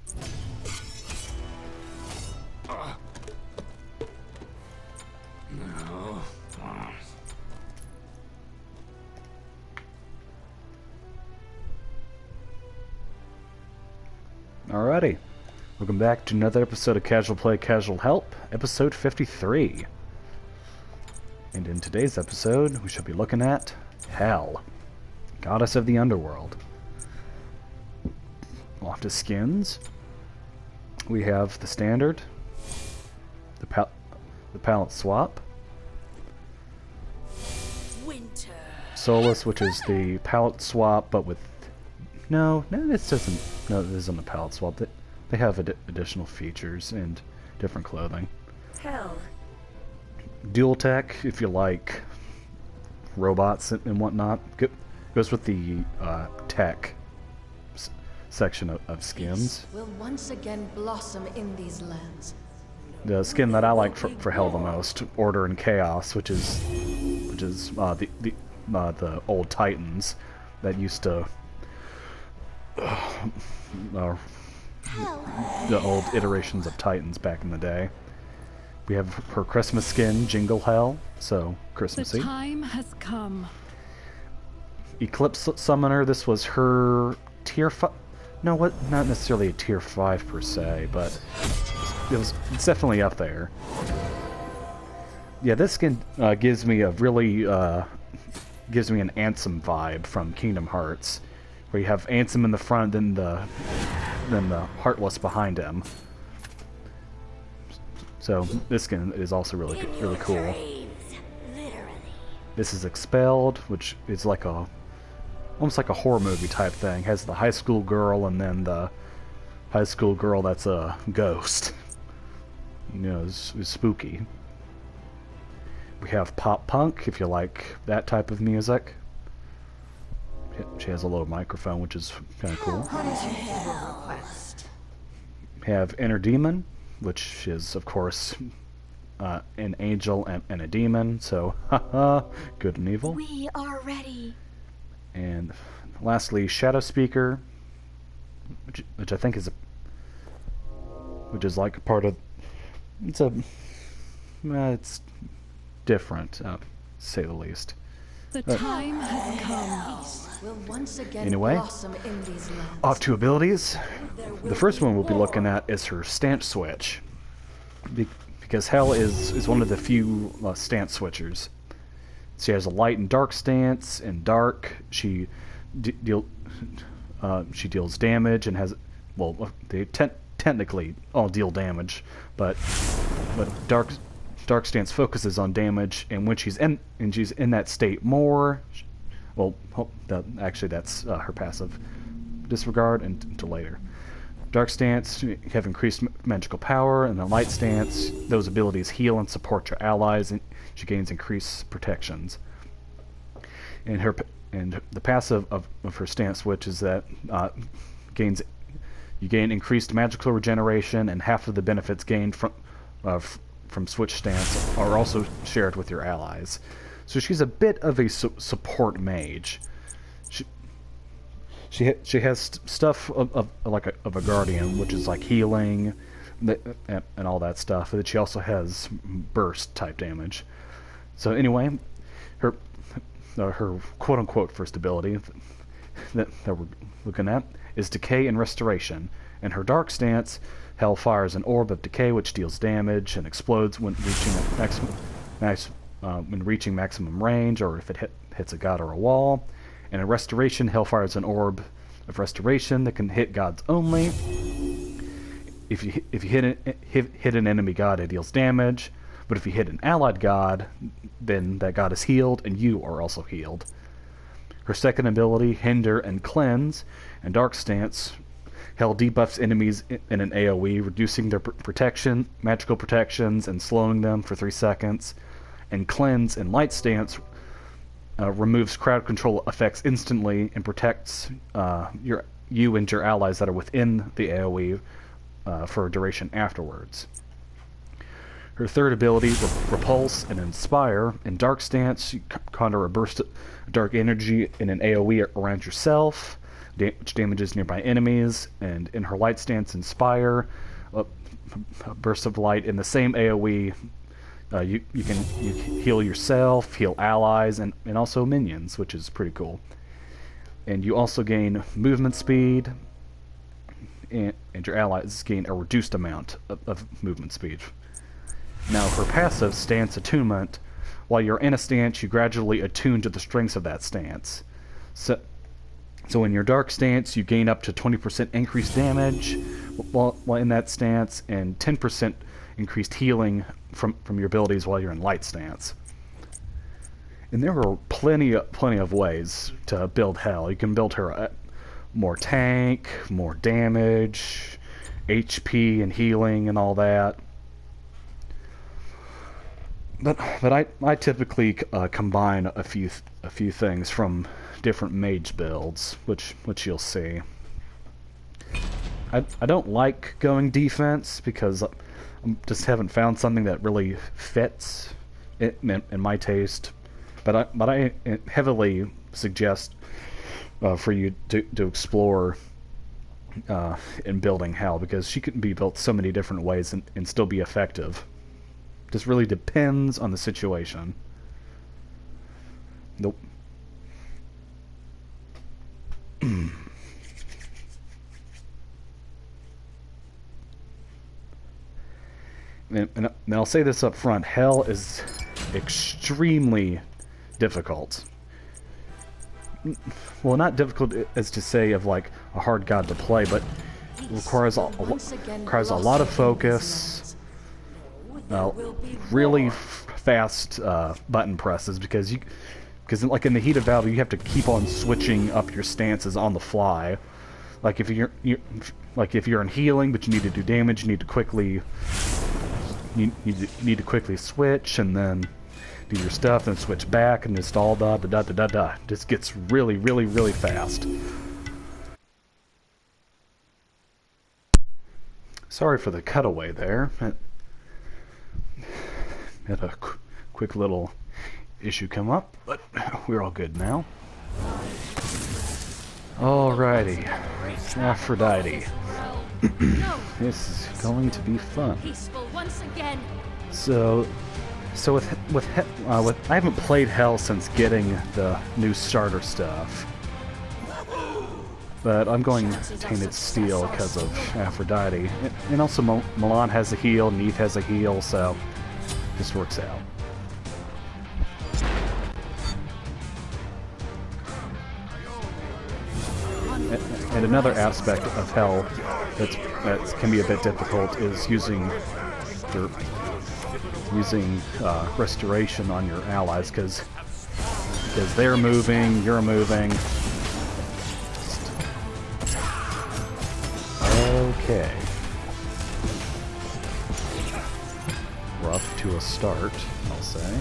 No. Alrighty. Welcome back to another episode of Casual Play, Casual Help, episode 53. And in today's episode, we shall be looking at Hel, goddess of the underworld. Off to skins. We have the standard, the palette swap, Winter. Solus, which is the palette swap, but with no, this doesn't. No, it isn't a palette swap. They have additional features and different clothing. Hell. Dual tech, if you like robots and whatnot, goes with the tech section of skins. Will once again blossom in these lands. The skin that I like for Hel the most, Order and Chaos, which is the old Titans that used to the old iterations of Titans back in the day. We have her Christmas skin, Jingle Hell, so Christmassy. The time has come. Eclipse Summoner, this was her tier 5. No, what? Not necessarily a tier 5 per se, but it's definitely up there. Yeah, this skin gives me a really gives me an Ansem vibe from Kingdom Hearts, where you have Ansem in the front, then the Heartless behind him. So this skin is also really cool. This is Expelled, which is like almost like a horror movie type thing. Has the high school girl and then the high school girl that's a ghost. You know, it's spooky. We have Pop Punk, if you like that type of music. She has a low microphone, which is kind of cool. We have Inner Demon, which is, of course, an angel and a demon, so haha, good and evil. We are ready. And lastly, Shadow Speaker, which I think is which is like a part of. It's different, to say the least. The time has come. Peace will once again Anyway, blossom in these lands. off to abilities. The first one we'll be looking at is her stance switch, because Hel is one of the few stance switchers. She has a light and dark stance. In dark, she deals damage and has, well, they technically all deal damage, but dark stance focuses on damage, and when she's in that state more, well, actually that's her passive. Disregard until later. Dark stance, you have increased magical power, and the light stance, those abilities heal and support your allies, and she gains increased protections. And the passive of her stance switch is that you gain increased magical regeneration, and half of the benefits gained from switch stance are also shared with your allies. So she's a bit of a support mage. She has stuff of a guardian, which is like healing and all that stuff. But she also has burst type damage. So anyway, her quote unquote first ability that we're looking at is Decay and Restoration. And her dark stance, Hel fires an orb of decay which deals damage and explodes when reaching maximum range, or if it hits a god or a wall. And in Restoration, Hel fires an orb of restoration that can hit gods only. If you hit an enemy god, it deals damage. But if you hit an allied god, then that god is healed, and you are also healed. Her second ability, Hinder and Cleanse, and Dark Stance, Hel debuffs enemies in an AoE, reducing their magical protections, and slowing them for 3 seconds. And Cleanse and Light Stance removes crowd control effects instantly and protects you and your allies that are within the AoE for a duration afterwards. Her third ability, Repulse and Inspire. In Dark Stance, you conjure a burst of dark energy in an AoE around yourself. which damages nearby enemies, and in her light stance, Inspire, a burst of light in the same AoE. You heal yourself, heal allies, and also minions, which is pretty cool. And you also gain movement speed, and your allies gain a reduced amount of movement speed. Now, her passive, Stance Attunement, while you're in a stance, you gradually attune to the strengths of that stance. So in your dark stance, you gain up to 20% increased damage while in that stance, and 10% increased healing from your abilities while you're in light stance. And there are plenty of ways to build Hell. You can build her more tank, more damage, HP and healing and all that. But I typically combine a few things from different mage builds, which you'll see. I don't like going defense because I just haven't found something that really fits in my taste. But I heavily suggest for you to explore in building Hell, because she can be built so many different ways and still be effective. Just really depends on the situation. Nope. And I'll say this up front, Hell is extremely difficult. Well, not difficult as to say of like a hard god to play, but it requires a lot of focus, really fast button presses, because like in the heat of battle, you have to keep on switching up your stances on the fly. Like if you're in healing, but you need to do damage, you need to quickly switch, and then do your stuff, and switch back, and just all da. Just gets really fast. Sorry for the cutaway there. Had a quick little issue come up, but we're all good now. Alrighty, Aphrodite. This is going to be fun. So with I haven't played Hell since getting the new starter stuff, but I'm going Tainted Steel because of Aphrodite, and also Milan has a heal, Neith has a heal, so this works out. And another aspect of Hell that can be a bit difficult is using Restoration on your allies, because they're moving, you're moving. Okay. We're off to a start, I'll say.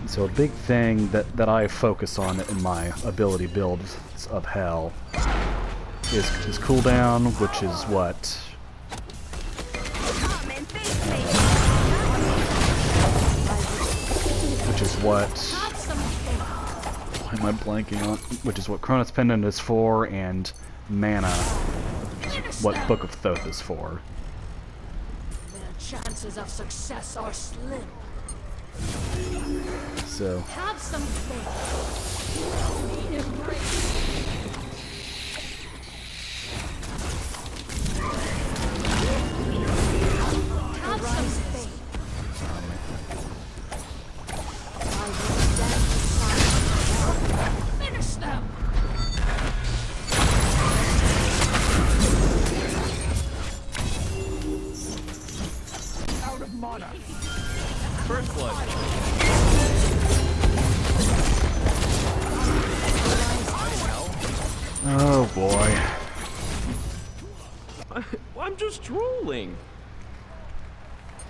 So a big thing that I focus on in my ability builds of Hell is cooldown, which is what why am I blanking on? Which is what Cronus Pendant is for, and mana, which is what Book of Thoth is for. Their chances of success are slim. So Have some faith. Have some faith. I will stand beside you. Finish them. Out of mana. First blood. oh boy. I'm just trolling.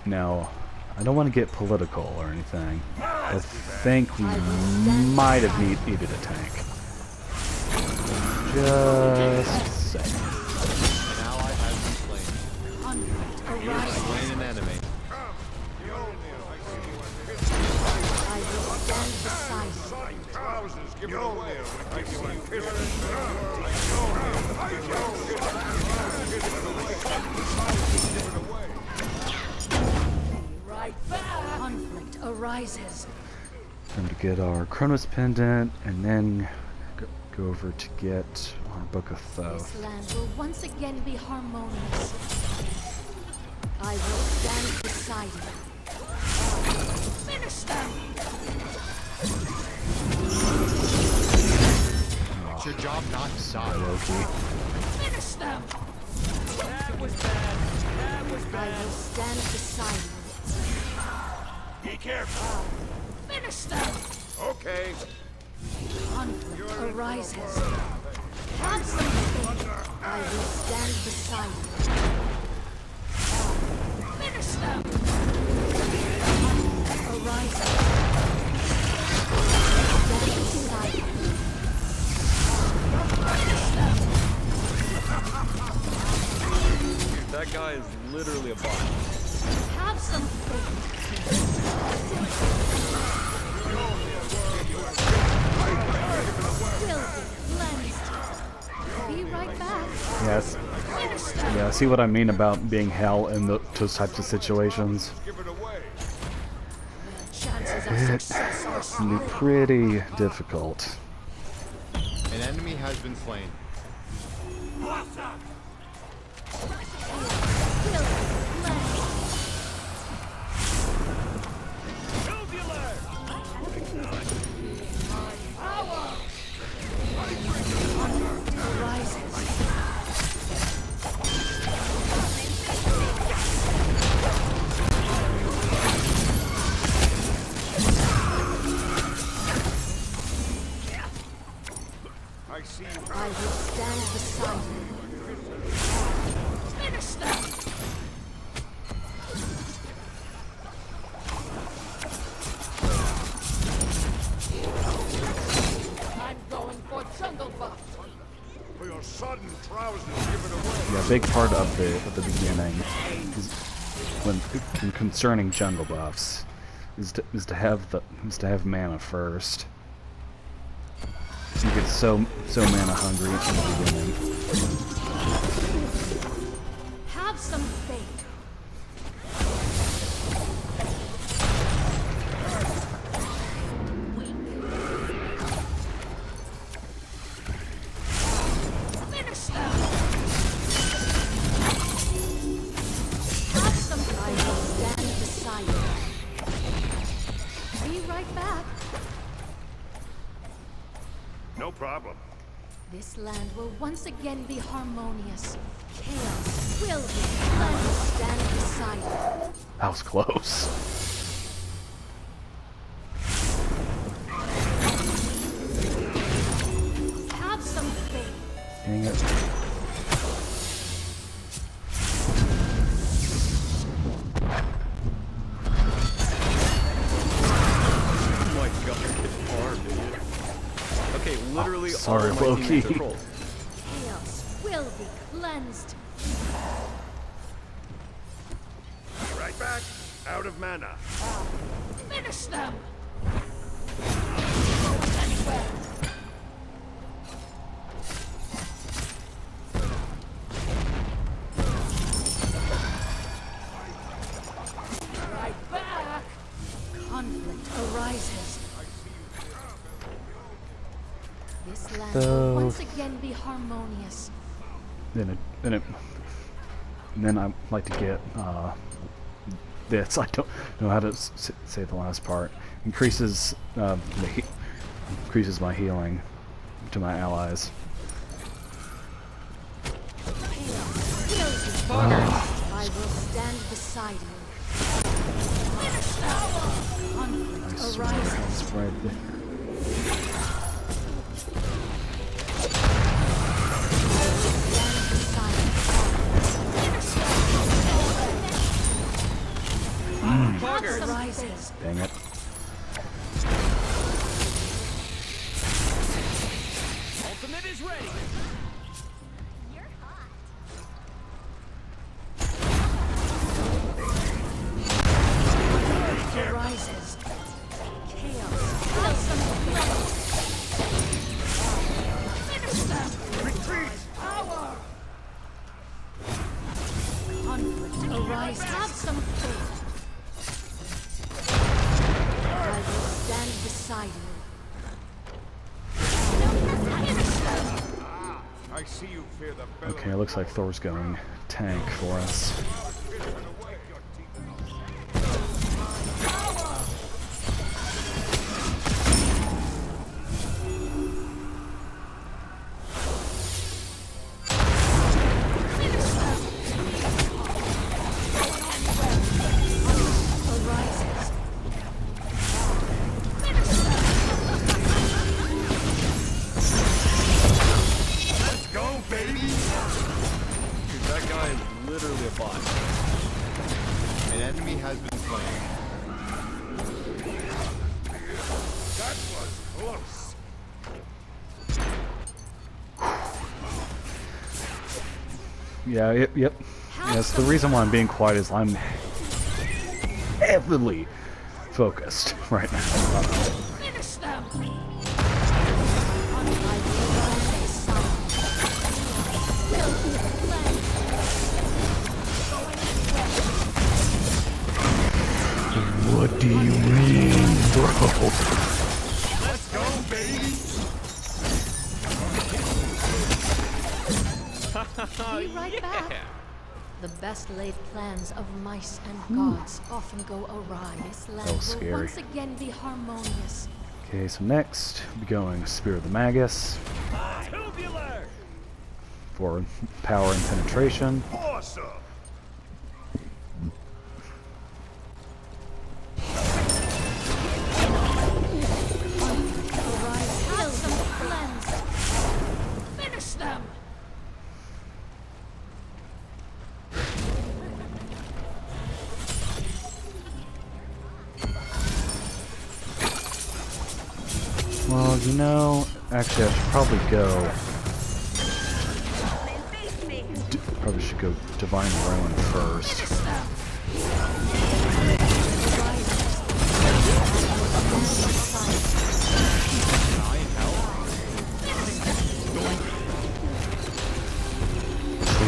Now, I don't want to get political or anything. I think we might have needed a tank. Just a second. An ally has been slain. Slain an enemy. I will stand Right back. Conflict arises. Time to get our Chronos pendant, and then go over to get our Book of Thoth. This land will once again be harmonious. I will stand beside you. Finish them! It's your job not to die. Loki. Finish them! That was bad. That was I bad. will stand beside you. Be careful. Finish them! Okay. Conflict arises. Have some faith. I will stand beside you. Finish them! Conflict arises. Stand beside you. Finish them! Dude, that guy is literally a bot. Have some faith. Will be cleansed. Be right back. Yes. Finish them. Yeah, see what I mean about being hell in those types of situations? Chances of success are It can be slim. pretty difficult. An enemy has been slain. Will be cleansed. Arises. I see you. I will stand beside you. Finish them! I'm going for jungle buff. For your sudden trousers given away. Yeah, a big part of the beginning is when concerning jungle buffs is to have mana first. You get so mana hungry in the beginning. Have some faith. Finish them. Have some faith. I will stand beside you. Be right back. No problem. This land will once again be harmonious. Chaos will be. I will stand beside you. That was close. Have some faith. Dang it. Oh my god, it's hard, dude. Okay, literally sorry, all of my Loki. teammates are trolls. Chaos will be cleansed. Be right back. Out of mana. Finish them. Right back. Conflict arises. This land will once again be harmonious. Then I'd like to get this. I don't know how to say the last part. Increases increases my healing to my allies. Chaos will be I will stand beside you. Finish them. Conflict arises. It's right there. Stand beside you. Finish them. Conflict arises. Dang it. Ultimate is ready. Arises. Chaos. Feel some blood. see you fear the Okay, it looks like Thor's going tank for us. Let's go, baby! Dude, that guy is literally a bot. An enemy has been slain. That was close. Yeah, yep. Yes, the reason why I'm being quiet is I'm heavily focused right now. Finish them! I will not stay silent. What do you mean, bro? Let's go, baby! Be right back. The best laid plans of mice and gods often go awry. This land will scary. once again be harmonious. Okay, so next, we're going Spear of the Magus Tubular! for power and penetration. Awesome! Arise, have some cleansed. Finish them! Well, you know, actually I should probably go... Probably should go Divine Ruin first. Finish them!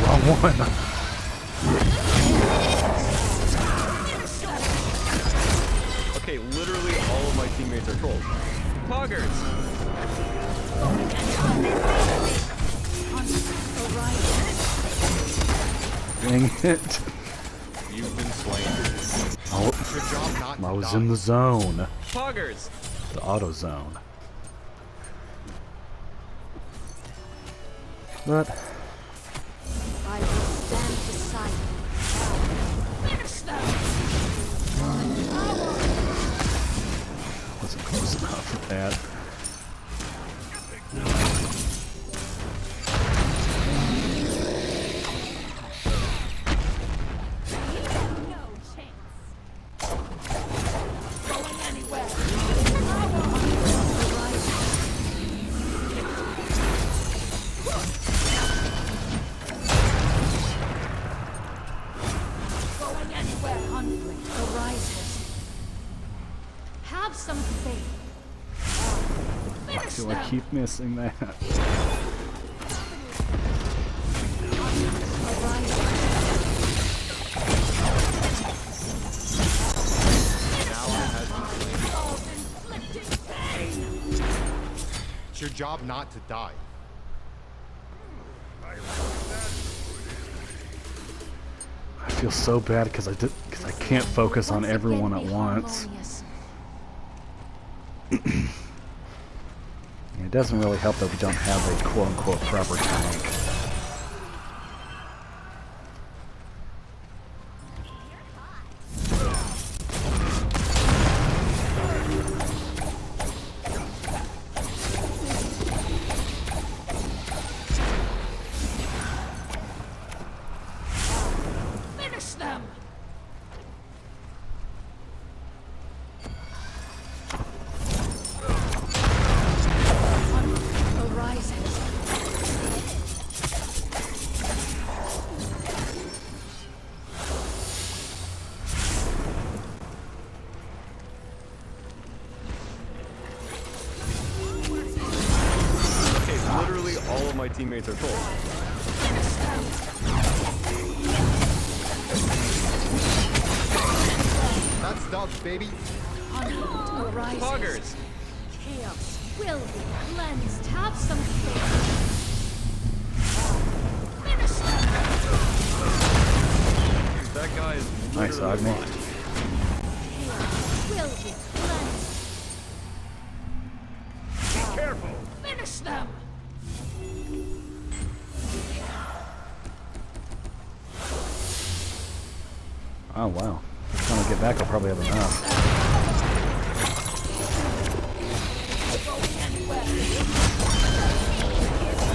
Wrong one. Okay, literally all of my teammates are trolls. Poggers! Dang it. You've been slain. Oh, Good job not to I was die. in the zone. Poggers! The auto zone. But I will stand beside you. Finish them! wasn't close enough for that. Going anywhere. Going anywhere. Conflict arises. Have some faith. Finish Do I them. keep missing that? Now has been slain. Inflicting pain. It's your job not to die. I feel so bad because I can't focus on Once everyone again at be once. harmonious. It doesn't really help that we don't have a quote-unquote proper tank. Finish them. Arises. Okay, literally all of my teammates are trolls. That's dubs, baby. Conflict arises. Poggers! Chaos will be cleansed. Have some faith. That guy is Nice, literally Agni. alive. Will be cleansed. Be careful. Finish them. Oh wow. By the time I get back, I'll probably have enough.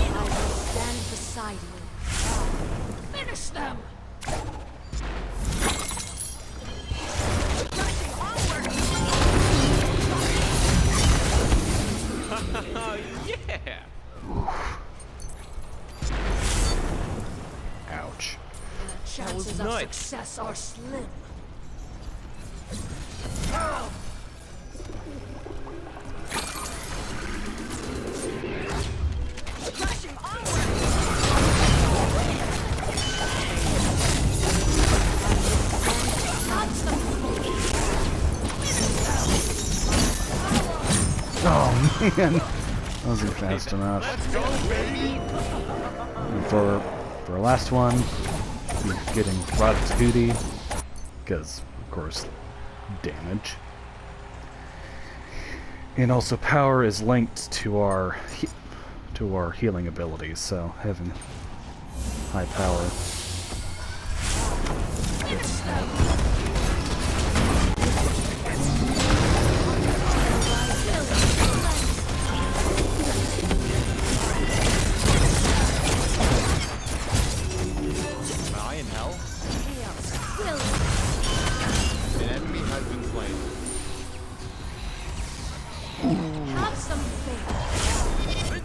I will stand beside you. Finish them. Yeah! Ouch. Chances of nice. success are slim. Oh man, wasn't fast enough. Let's go, baby. And for our last one, he's getting Rod's Hootie, because of course, damage. And also, power is linked to our healing abilities, so having high power. Am I in hell? Will An enemy has been slain. have some faith.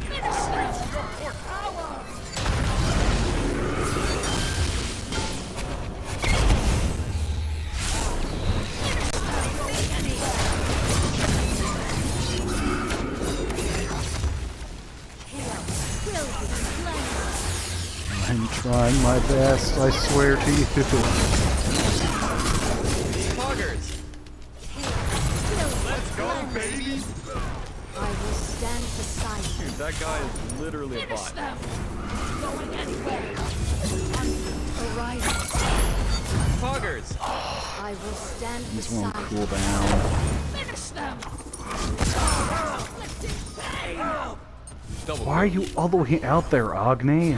Finish them. Your power. Will be cleansed. I'm trying my best, I swear to you. Poggers! Let's go, baby. I will stand beside you. Dude, that guy is literally a bot. Them. Going anywhere. Horizon. Poggers! I will stand This won't beside cool you. down. Finish them. Double Why are you all the way out there, Agni?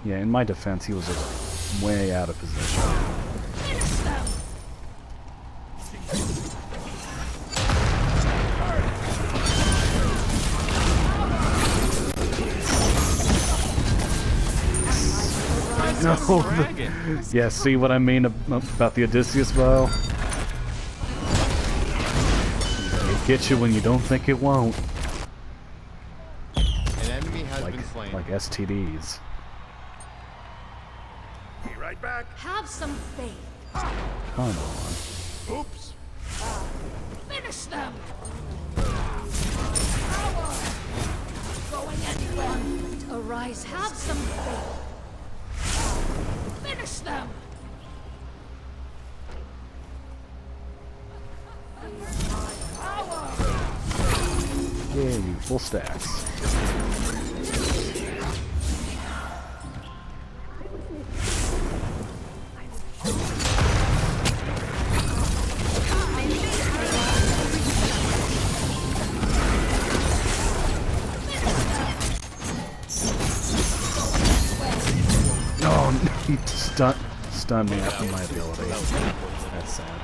Yeah, in my defense, he was just way out of position. Finish them. No, dragon! yeah, see what I mean about the Odysseus bow? It gets you when you don't think it won't. An enemy has been slain. Like STDs. Be right back. Have some faith. Come on. Oops. Finish them. Going anywhere. Arise. Have some faith. Finish them. Yeah, you full stacks. Oh, no, he stunned me after my ability. That's sad.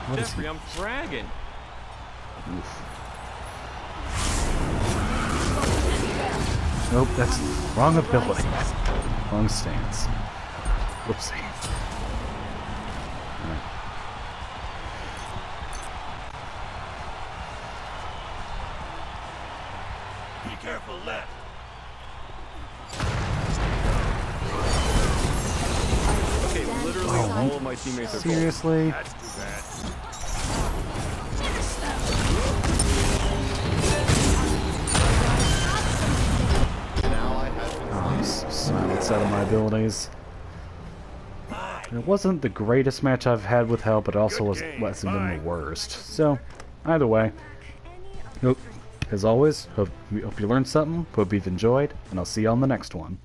What is Jeffrey, he? I'm fragging! Oof. Nope, that's wrong ability. Wrong stance. Whoopsie. Alright. Be careful left. Okay, literally Oh, all of my teammates are full. Seriously? That's too bad. An ally has been slain. Silence out of my abilities. It wasn't the greatest match I've had with Hell, but it also Good game. wasn't been Bye. the worst. So, either way, as always, hope you learned something, hope you've enjoyed, and I'll see you on the next one.